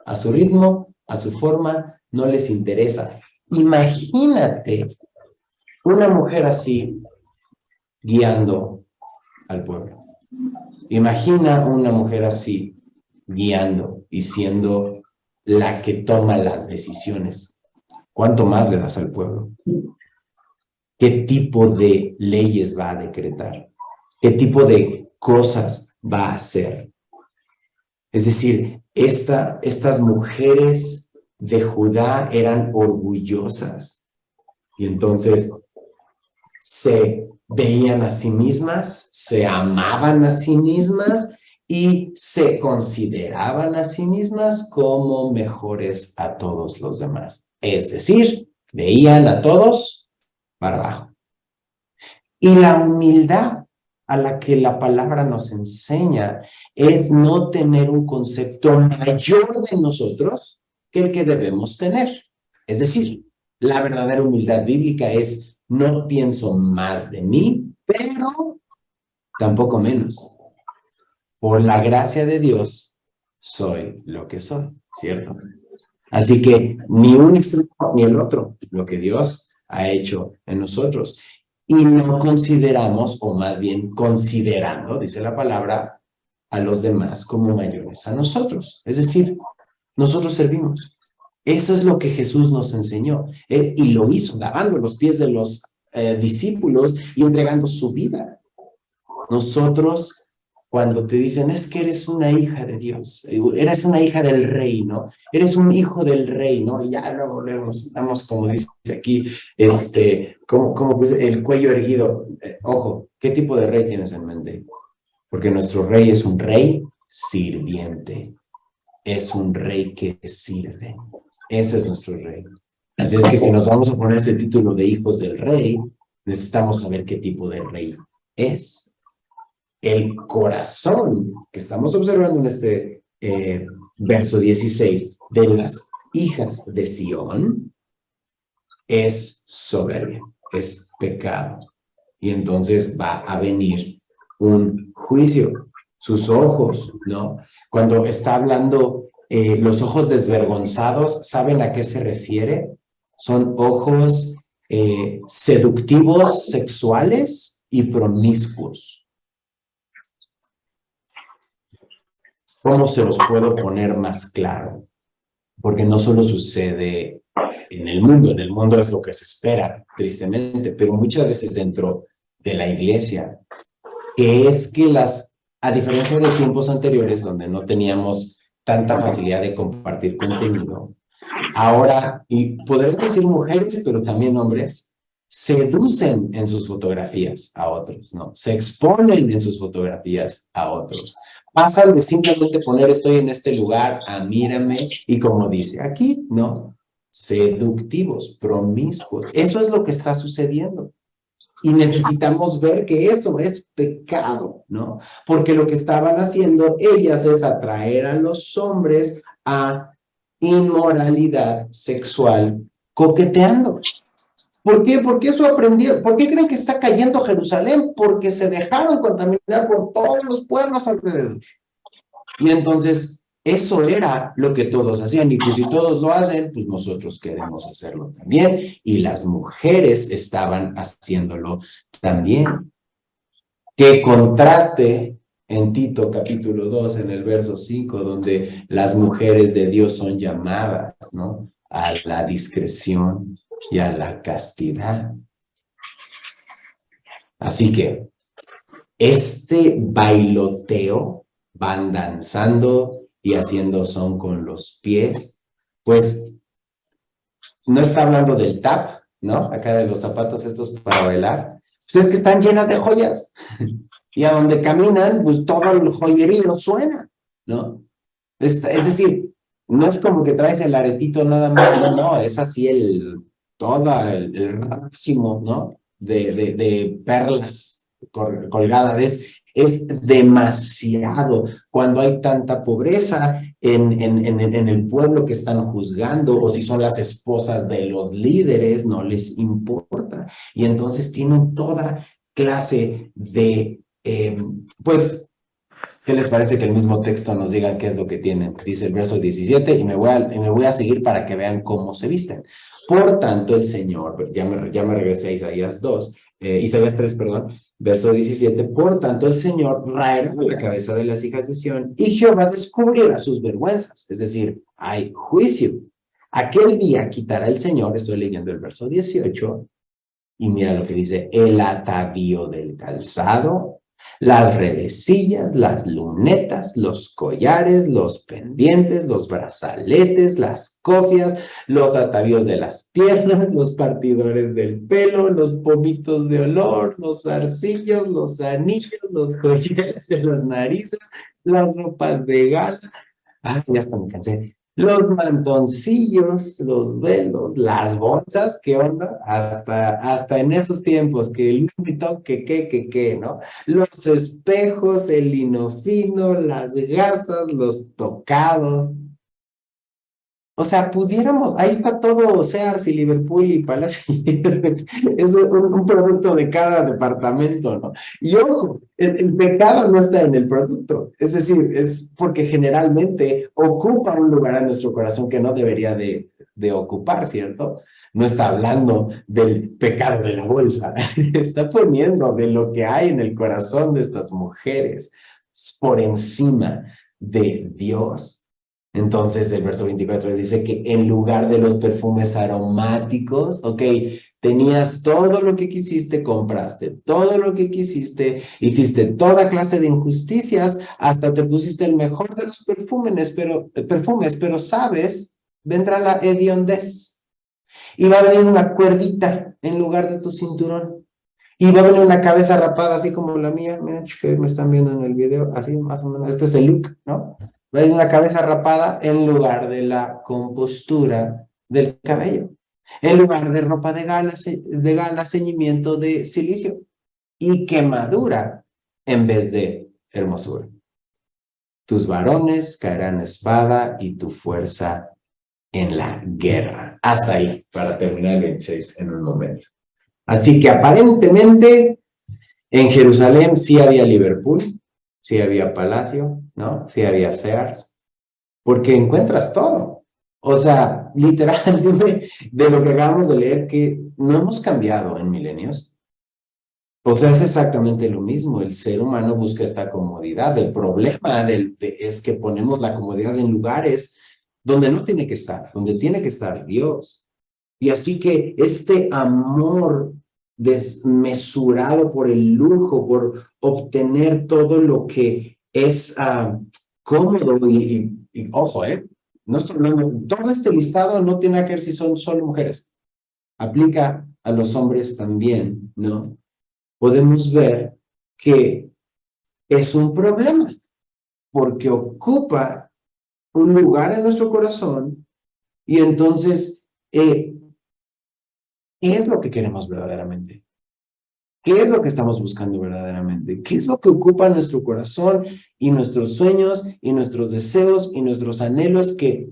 a su ritmo, a su forma, no les interesa. Imagínate una mujer así guiando al pueblo. Imagina una mujer así guiando y siendo la que toma las decisiones. ¿Cuánto más le das al pueblo? ¿Qué tipo de leyes va a decretar? ¿Qué tipo de cosas va a hacer? Es decir, estas mujeres de Judá eran orgullosas y entonces se veían a sí mismas, se amaban a sí mismas y se consideraban a sí mismas como mejores a todos los demás. Es decir, veían a todos para abajo. Y la humildad a la que la palabra nos enseña es no tener un concepto mayor de nosotros que el que debemos tener. Es decir, la verdadera humildad bíblica es no pienso más de mí, pero tampoco menos. Por la gracia de Dios, soy lo que soy, ¿cierto? Así que ni un extremo ni el otro, lo que Dios ha hecho en nosotros. Y no consideramos, o más bien considerando, dice la palabra, a los demás como mayores a nosotros. Es decir, nosotros servimos. Eso es lo que Jesús nos enseñó. Y lo hizo, lavando los pies de los discípulos y entregando su vida. Nosotros, cuando te dicen, es que eres una hija de Dios, eres una hija del rey, ¿no? Eres un hijo del rey, ¿no? Y ya luego nos damos, como dice aquí, como pues el cuello erguido. Ojo, ¿qué tipo de rey tienes en mente? Porque nuestro rey es un rey sirviente. Es un rey que sirve. Ese es nuestro rey. Así es que si nos vamos a poner ese título de hijos del rey, necesitamos saber qué tipo de rey es. El corazón que estamos observando en este verso 16 de las hijas de Sión es soberbia, es pecado. Y entonces va a venir un juicio. Sus ojos, ¿no? Cuando está hablando los ojos desvergonzados, ¿saben a qué se refiere? Son ojos seductivos, sexuales y promiscuos. ¿Cómo se los puedo poner más claro? Porque no solo sucede en el mundo es lo que se espera, tristemente, pero muchas veces dentro de la iglesia, que es que a diferencia de tiempos anteriores donde no teníamos tanta facilidad de compartir contenido, ahora, y podría decir mujeres, pero también hombres, seducen en sus fotografías a otros, ¿no? Se exponen en sus fotografías a otros. Pasan de simplemente poner estoy en este lugar a mírame y como dice aquí, ¿no? Seductivos, promiscuos. Eso es lo que está sucediendo. Y necesitamos ver que eso es pecado, ¿no? Porque lo que estaban haciendo ellas es atraer a los hombres a inmoralidad sexual coqueteando. ¿Por qué? Porque eso aprendieron. ¿Por qué creen que está cayendo Jerusalén? Porque se dejaron contaminar por todos los pueblos alrededor. Y entonces, eso era lo que todos hacían. Y pues si todos lo hacen, pues nosotros queremos hacerlo también. Y las mujeres estaban haciéndolo también. Qué contraste en Tito capítulo 2, en el verso 5, donde las mujeres de Dios son llamadas, ¿no? A la discreción y a la castidad. Así que este bailoteo, van danzando y haciendo son con los pies, pues no está hablando del tap, ¿no? Acá de los zapatos estos para bailar, pues es que están llenas de joyas. Y a donde caminan, pues todo el joyerío suena, ¿no? Es decir, no es como que traes el aretito nada más, no, es así todo el máximo, ¿no? De perlas colgadas, es demasiado. Cuando hay tanta pobreza en el pueblo que están juzgando, o si son las esposas de los líderes, no les importa. Y entonces tienen toda clase de, pues, ¿qué les parece que el mismo texto nos diga qué es lo que tienen? Dice el verso 17, y me voy a seguir para que vean cómo se visten. Por tanto, el Señor, ya me regresé a Isaías 2, Isaías 3, perdón, verso 17, por tanto, el Señor raerá la cabeza de las hijas de Sión, y Jehová descubrirá sus vergüenzas, es decir, hay juicio. Aquel día quitará el Señor, estoy leyendo el verso 18, y mira lo que dice, el atavío del calzado, las redecillas, las lunetas, los collares, los pendientes, los brazaletes, las cofias, los atavíos de las piernas, los partidores del pelo, los pomitos de olor, los zarcillos, los anillos, los collares de las narices, las ropas de gala. Ah, ya hasta me cansé. Los mantoncillos, los velos, las bolsas, ¿qué onda? Hasta en esos tiempos, que el Vuitton, que, ¿no? Los espejos, el lino fino, las gasas, los tocados. O sea, pudiéramos, ahí está todo Sears y Liverpool y Palacio. Es un producto de cada departamento, ¿no? Y ojo, el pecado no está en el producto. Es decir, es porque generalmente ocupa un lugar en nuestro corazón que no debería de ocupar, ¿cierto? No está hablando del pecado de la bolsa. Está poniendo de lo que hay en el corazón de estas mujeres por encima de Dios. Entonces el verso 24 dice que en lugar de los perfumes aromáticos, ok, tenías todo lo que quisiste, compraste todo lo que quisiste, hiciste toda clase de injusticias, hasta te pusiste el mejor de los perfumes, pero sabes, vendrá la hediondez y va a venir una cuerdita en lugar de tu cinturón. Y va a venir una cabeza rapada, así como la mía, miren que me están viendo en el video, así más o menos, este es el look, ¿no? Va a venir una cabeza rapada en lugar de la compostura del cabello, en lugar de ropa de gala, ceñimiento de silicio y quemadura en vez de hermosura. Tus varones caerán espada y tu fuerza en la guerra. Hasta ahí, para terminar el 26 en un momento. Así que aparentemente en Jerusalén sí había Liverpool, sí había Palacio, ¿no? Sí había Sears, porque encuentras todo. O sea, literalmente de lo que acabamos de leer, que no hemos cambiado en milenios. O sea, es exactamente lo mismo. El ser humano busca esta comodidad. El problema es que ponemos la comodidad en lugares donde no tiene que estar, donde tiene que estar Dios. Y así que este amor desmesurado por el lujo, por obtener todo lo que es cómodo y ojo, no estoy hablando, todo este listado no tiene que ver si son solo mujeres, aplica a los hombres también, ¿no? Podemos ver que es un problema, porque ocupa un lugar en nuestro corazón y entonces, ¿qué es lo que queremos verdaderamente? ¿Qué es lo que estamos buscando verdaderamente? ¿Qué es lo que ocupa nuestro corazón y nuestros sueños y nuestros deseos y nuestros anhelos que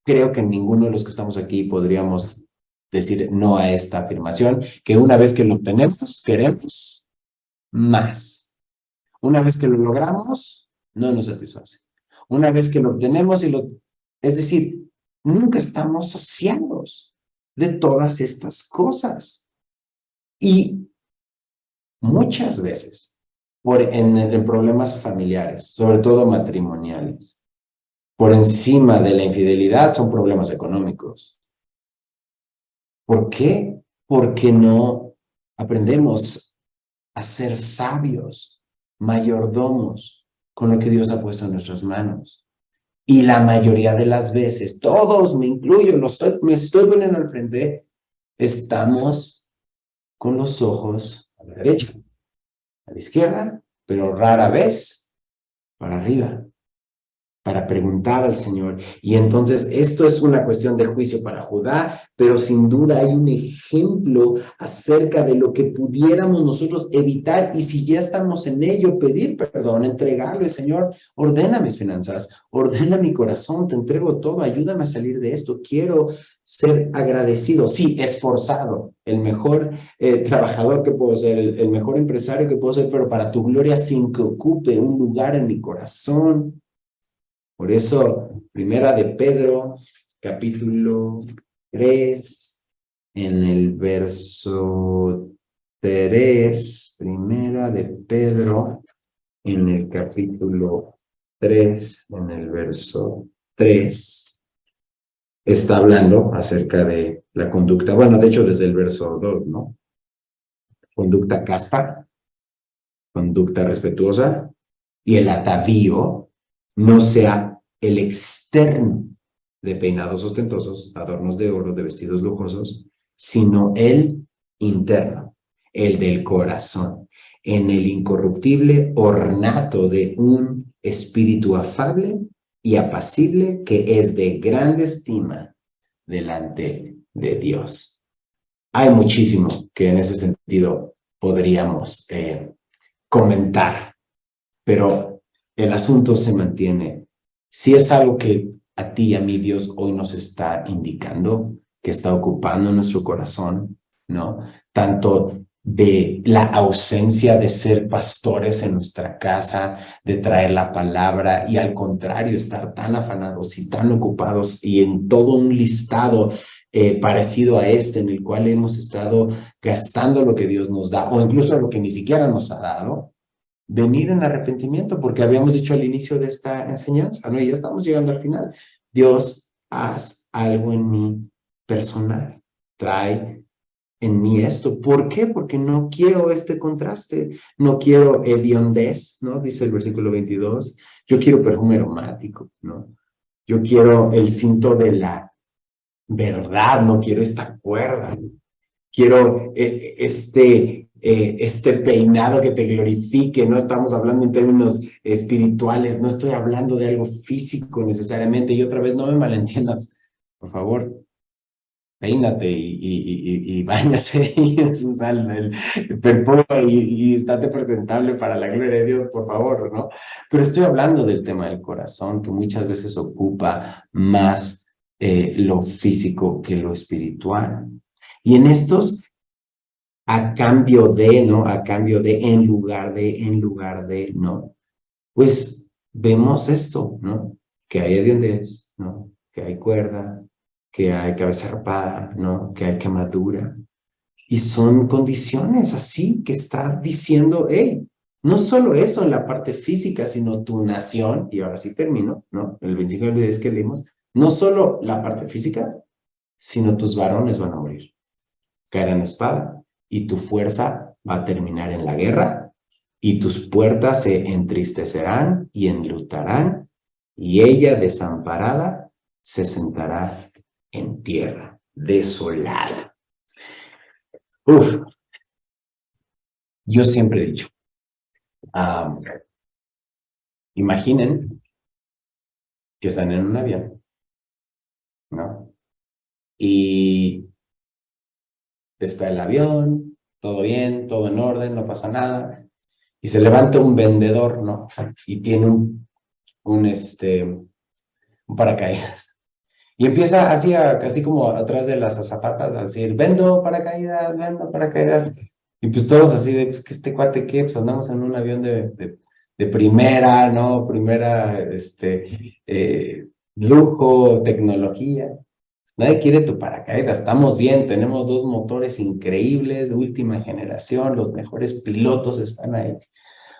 creo que ninguno de los que estamos aquí podríamos decir no a esta afirmación, que una vez que lo obtenemos, queremos más. Una vez que lo logramos, no nos satisface. Una vez que lo obtenemos es decir, nunca estamos saciados de todas estas cosas. Y muchas veces, en problemas familiares, sobre todo matrimoniales, por encima de la infidelidad son problemas económicos. ¿Por qué? Porque no aprendemos a ser sabios, mayordomos, con lo que Dios ha puesto en nuestras manos. Y la mayoría de las veces, todos, me incluyo, me estoy poniendo al frente, estamos con los ojos a la derecha, a la izquierda, pero rara vez para arriba, para preguntar al Señor. Y entonces esto es una cuestión de juicio para Judá, pero sin duda hay un ejemplo acerca de lo que pudiéramos nosotros evitar y si ya estamos en ello, pedir perdón, entregarle, Señor, ordena mis finanzas, ordena mi corazón, te entrego todo, ayúdame a salir de esto, quiero ser agradecido, sí, esforzado, el mejor trabajador que puedo ser, el mejor empresario que puedo ser, pero para tu gloria sin que ocupe un lugar en mi corazón. Por eso, primera de Pedro, capítulo 3, en el verso 3, primera de Pedro, en el capítulo 3, en el verso 3, está hablando acerca de la conducta, bueno, de hecho desde el verso 2, ¿no? Conducta casta, conducta respetuosa, y el atavío no sea el externo de peinados ostentosos, adornos de oro, de vestidos lujosos, sino el interno, el del corazón, en el incorruptible ornato de un espíritu afable y apacible que es de grande estima delante de Dios. Hay muchísimo que en ese sentido podríamos comentar, pero el asunto se mantiene. Si es algo que a ti y a mí Dios hoy nos está indicando, que está ocupando nuestro corazón, ¿no? Tanto de la ausencia de ser pastores en nuestra casa, de traer la palabra y al contrario, estar tan afanados y tan ocupados y en todo un listado parecido a este en el cual hemos estado gastando lo que Dios nos da o incluso lo que ni siquiera nos ha dado, venir en arrepentimiento, porque habíamos dicho al inicio de esta enseñanza, ¿no? Y ya estamos llegando al final. Dios, haz algo en mí personal, trae en mí esto. ¿Por qué? Porque no quiero este contraste, no quiero hediondez, ¿no? Dice el versículo 22, yo quiero perfume aromático, ¿no? Yo quiero el cinto de la verdad, no quiero esta cuerda, quiero este peinado que te glorifique, no estamos hablando en términos espirituales, no estoy hablando de algo físico necesariamente, y otra vez no me malentiendas, por favor, peínate y báñate y usa el perfume y estate presentable para la gloria de Dios, por favor, ¿no? Pero estoy hablando del tema del corazón, que muchas veces ocupa más lo físico que lo espiritual. Y en estos, a cambio de, ¿no? A cambio de, en lugar de, ¿no? Pues vemos esto, ¿no? Que hay hediondez, ¿no? Que hay cuerda, que hay cabeza rapada, ¿no? Que hay quemadura. Y son condiciones así que está diciendo, hey, no solo eso en la parte física, sino tu nación, y ahora sí termino, ¿no? El 25 que leímos, no solo la parte física, sino tus varones van a morir, caerán espada, y tu fuerza va a terminar en la guerra, y tus puertas se entristecerán y enlutarán, y ella desamparada se sentará en tierra desolada. Uf, yo siempre he dicho, imaginen que están en un avión, ¿no? Y está el avión, todo bien, todo en orden, no pasa nada. Y se levanta un vendedor, ¿no? Y tiene un paracaídas. Y empieza así, así como atrás de las azafatas a decir, vendo paracaídas, vendo paracaídas. Y pues todos así de, pues, ¿que este cuate qué? Pues andamos en un avión de primera, ¿no? Primera, lujo, tecnología. Nadie quiere tu paracaídas, estamos bien, tenemos 2 motores increíbles de última generación, los mejores pilotos están ahí.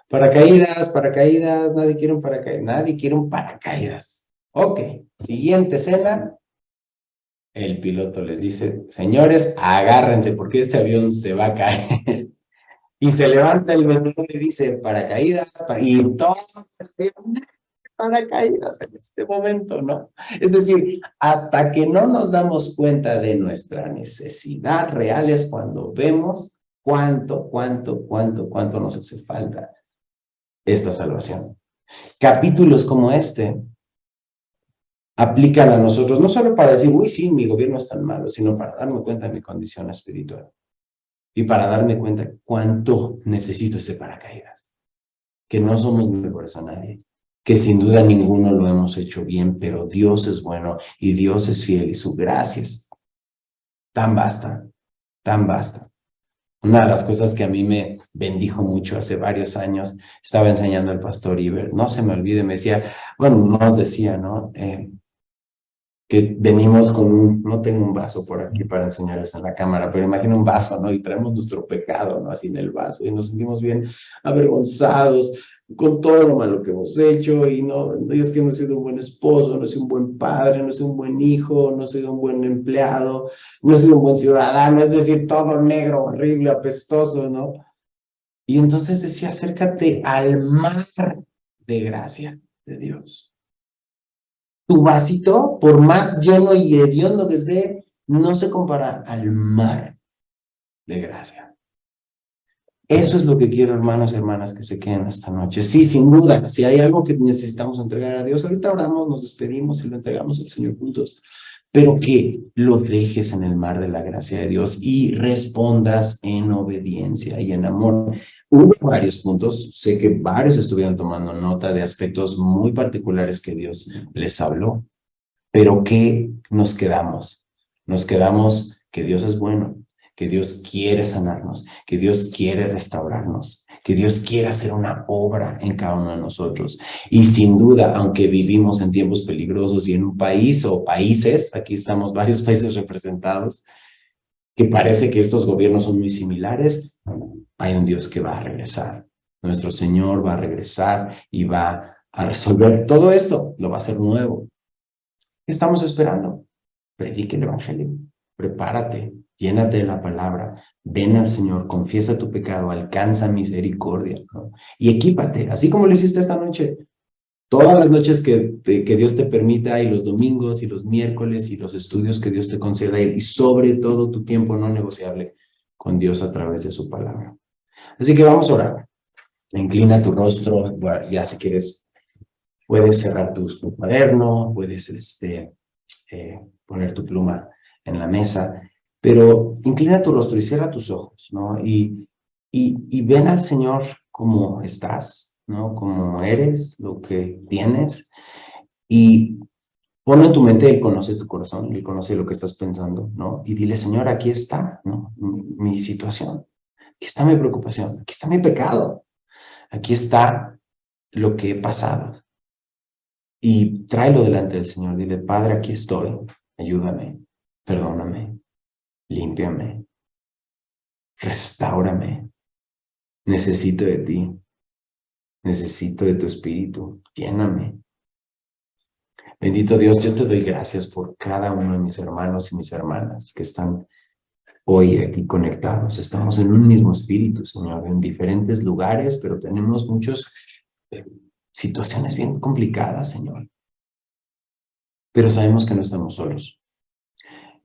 Paracaídas, paracaídas, nadie quiere un paracaídas, nadie quiere un paracaídas. Ok, siguiente escena, el piloto les dice, señores, agárrense porque este avión se va a caer. Y se levanta el vendedor y dice, paracaídas, y todos paracaídas en este momento, ¿no? Es decir, hasta que no nos damos cuenta de nuestra necesidad real es cuando vemos cuánto nos hace falta esta salvación. Capítulos como este aplican a nosotros, no solo para decir, uy, sí, mi gobierno es tan malo, sino para darme cuenta de mi condición espiritual y para darme cuenta cuánto necesito ese paracaídas, que no somos mejores a nadie, que sin duda ninguno lo hemos hecho bien, pero Dios es bueno y Dios es fiel y su gracia es tan vasta, tan vasta. Una de las cosas que a mí me bendijo mucho hace varios años, estaba enseñando al pastor Iber, no se me olvide, me decía, bueno, nos decía, ¿no? Que venimos con no tengo un vaso por aquí para enseñarles en la cámara, pero imagina un vaso, ¿no? Y traemos nuestro pecado, ¿no? Así en el vaso y nos sentimos bien avergonzados con todo lo malo que hemos hecho y no, y es que no he sido un buen esposo, no he sido un buen padre, no he sido un buen hijo, no he sido un buen empleado, no he sido un buen ciudadano, es decir, todo negro, horrible, apestoso, ¿no? Y entonces decía, acércate al mar de gracia de Dios. Tu vasito, por más lleno y hediondo que esté, no se compara al mar de gracia. Eso es lo que quiero, hermanos y hermanas, que se queden esta noche. Sí, sin duda, si hay algo que necesitamos entregar a Dios, ahorita oramos, nos despedimos y lo entregamos al Señor juntos, pero que lo dejes en el mar de la gracia de Dios y respondas en obediencia y en amor. Hubo varios puntos, sé que varios estuvieron tomando nota de aspectos muy particulares que Dios les habló. Pero ¿qué nos quedamos? Nos quedamos que Dios es bueno, que Dios quiere sanarnos, que Dios quiere restaurarnos, que Dios quiere hacer una obra en cada uno de nosotros. Y sin duda, aunque vivimos en tiempos peligrosos y en un país o países, aquí estamos varios países representados, que parece que estos gobiernos son muy similares, hay un Dios que va a regresar. Nuestro Señor va a regresar y va a resolver todo esto, lo va a hacer nuevo. Estamos esperando. Predique el Evangelio. Prepárate, llénate de la palabra, ven al Señor, confiesa tu pecado, alcanza misericordia, ¿no? Y equípate, así como lo hiciste esta noche. Todas las noches que Dios te permita, y los domingos, y los miércoles, y los estudios que Dios te conceda, y sobre todo tu tiempo no negociable con Dios a través de su palabra. Así que vamos a orar. Inclina tu rostro, bueno, ya si quieres, puedes cerrar tu cuaderno, puedes poner tu pluma en la mesa, pero inclina tu rostro y cierra tus ojos, ¿no? Y ven al Señor como estás, ¿no? Como eres, lo que tienes, y pon en tu mente, Él conoce tu corazón, Él conoce lo que estás pensando, ¿no? Y dile, Señor, aquí está, ¿no? Mi situación, aquí está mi preocupación, aquí está mi pecado, aquí está lo que he pasado. Y tráelo delante del Señor. Dile, Padre, aquí estoy. Ayúdame, perdóname, límpiame, restáurame. Necesito de ti. Necesito de tu espíritu. Lléname. Bendito Dios, yo te doy gracias por cada uno de mis hermanos y mis hermanas que están hoy aquí conectados. Estamos en un mismo espíritu, Señor, en diferentes lugares, pero tenemos muchas situaciones bien complicadas, Señor. pero sabemos que no estamos solos.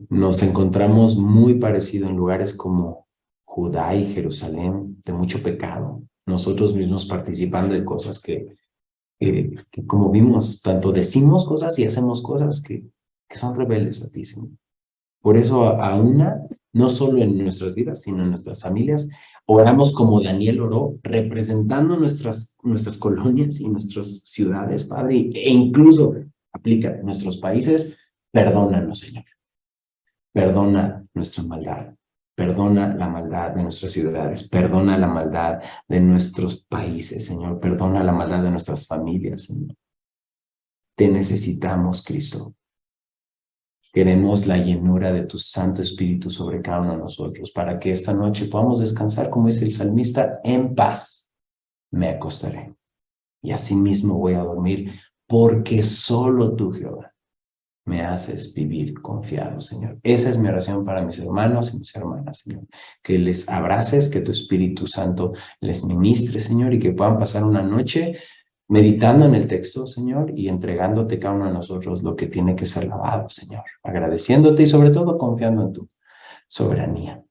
Nos encontramos muy parecido en lugares como Judá y Jerusalén, de mucho pecado, nosotros mismos participando de cosas que como vimos, tanto decimos cosas y hacemos cosas que son rebeldes a ti, Señor. Por eso a una, no solo en nuestras vidas, sino en nuestras familias, oramos como Daniel oró, representando nuestras colonias y nuestras ciudades, Padre, e incluso aplica en nuestros países. Perdónanos, Señor. Perdona nuestra maldad. Perdona la maldad de nuestras ciudades. Perdona la maldad de nuestros países, Señor. Perdona la maldad de nuestras familias, Señor. Te necesitamos, Cristo. Queremos la llenura de tu Santo Espíritu sobre cada uno de nosotros para que esta noche podamos descansar, como dice el salmista, en paz me acostaré. Y asimismo voy a dormir, porque solo tú, Jehová, me haces vivir confiado, Señor. Esa es mi oración para mis hermanos y mis hermanas, Señor. Que les abraces, que tu Espíritu Santo les ministre, Señor, y que puedan pasar una noche meditando en el texto, Señor, y entregándote cada uno de nosotros lo que tiene que ser lavado, Señor. Agradeciéndote y sobre todo confiando en tu soberanía.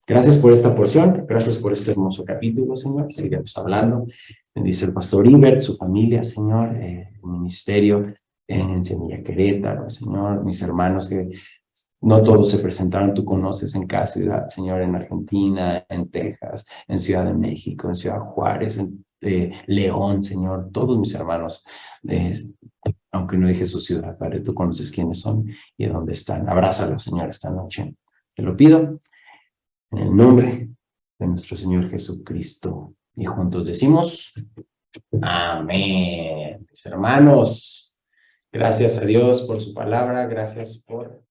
Gracias por esta porción, gracias por este hermoso capítulo, Señor. Sigamos hablando. Bendice el pastor Ibert, su familia, Señor, el ministerio en Semilla Querétaro, Señor, mis hermanos que no todos se presentaron, tú conoces en cada ciudad, Señor, en Argentina, en Texas, en Ciudad de México, en Ciudad Juárez, en León, Señor, todos mis hermanos, aunque no dije su ciudad, Padre, tú conoces quiénes son y dónde están. Abrázalos, Señor, esta noche. Te lo pido en el nombre de nuestro Señor Jesucristo. Y juntos decimos, amén. Mis hermanos, gracias a Dios por su palabra, gracias por